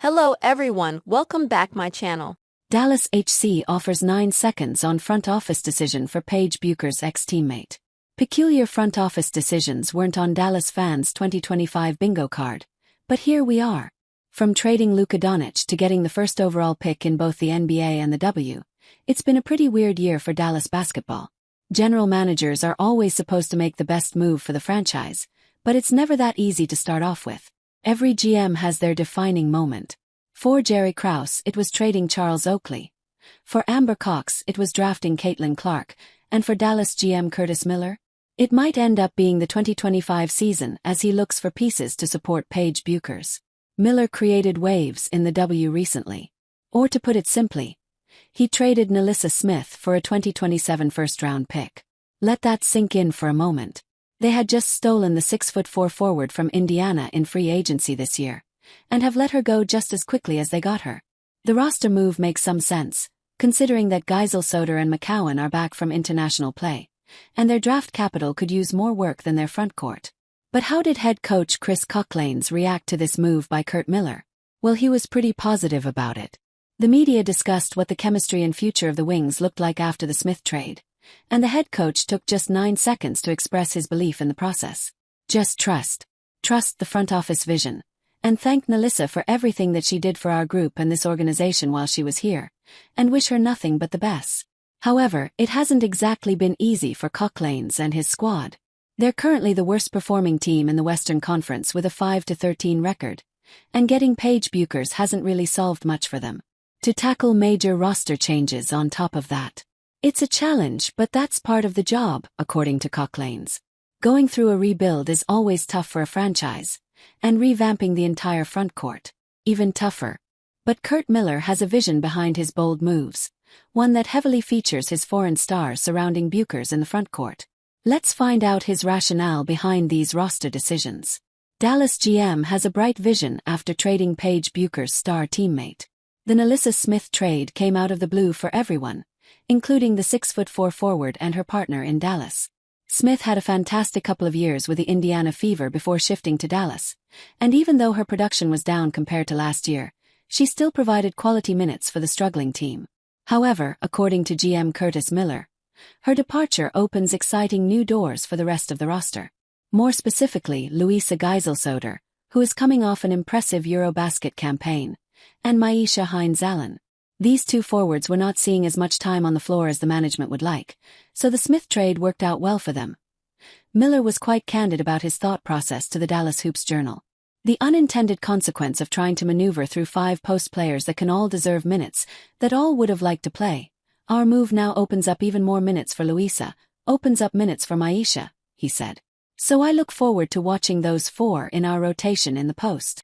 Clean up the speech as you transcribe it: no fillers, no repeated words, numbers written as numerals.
Hello everyone, welcome back my channel. Dallas HC offers 9 seconds on front office decision for Paige Bueckers ex-teammate. Peculiar front office decisions weren't on Dallas fans' 2025 bingo card, but here we are. From trading Luka Doncic to getting the first overall pick in both the NBA and the W, it's been a pretty weird year for Dallas basketball. General managers are always supposed to make the best move for the franchise, but it's never that easy to start off with. Every GM has their defining moment. For Jerry Krause, it was trading Charles Oakley. For Amber Cox, it was drafting Caitlin Clark, and for Dallas GM Curtis Miller, it might end up being the 2025 season as he looks for pieces to support Paige Bueckers. Miller created waves in the W recently. Or to put it simply, he traded Nelissa Smith for a 2027 first-round pick. Let that sink in for a moment. They had just stolen the 6'4" forward from Indiana in free agency this year, and have let her go just as quickly as they got her. The roster move makes some sense, considering that Soder and McCowan are back from international play, and their draft capital could use more work than their front court. But how did head coach Chris Cocklanes react to this move by Curt Miller? Well, he was pretty positive about it. The media discussed what the chemistry and future of the Wings looked like after the Smith trade, and the head coach took just 9 seconds to express his belief in the process. Just trust the front office vision, and thank Nelissa for everything that she did for our group and this organization while she was here, and wish her nothing but the best. However, it hasn't exactly been easy for Cocklanes and his squad. They're currently the worst performing team in the Western Conference with a 5-13 record, and getting Paige Bueckers hasn't really solved much for them. To tackle major roster changes on top of that, it's a challenge, but that's part of the job, according to Cocklanes. Going through a rebuild is always tough for a franchise, and revamping the entire front court, even tougher. But Curt Miller has a vision behind his bold moves, one that heavily features his foreign stars surrounding Bueckers in the front court. Let's find out his rationale behind these roster decisions. Dallas GM has a bright vision after trading Paige Bueckers' star teammate. The Nelissa Smith trade came out of the blue for everyone, including the 6'4" forward and her partner in Dallas. Smith had a fantastic couple of years with the Indiana Fever before shifting to Dallas, and even though her production was down compared to last year, she still provided quality minutes for the struggling team. However, according to GM Curtis Miller, her departure opens exciting new doors for the rest of the roster. More specifically, Louisa Soder, who is coming off an impressive Eurobasket campaign, and Myisha Hines-Allen. These two forwards were not seeing as much time on the floor as the management would like, so the Smith trade worked out well for them. Miller was quite candid about his thought process to the Dallas Hoops Journal. The unintended consequence of trying to maneuver through 5 post players that can all deserve minutes, that all would have liked to play. Our move now opens up even more minutes for Louisa, opens up minutes for Myisha, he said. So I look forward to watching those 4 in our rotation in the post.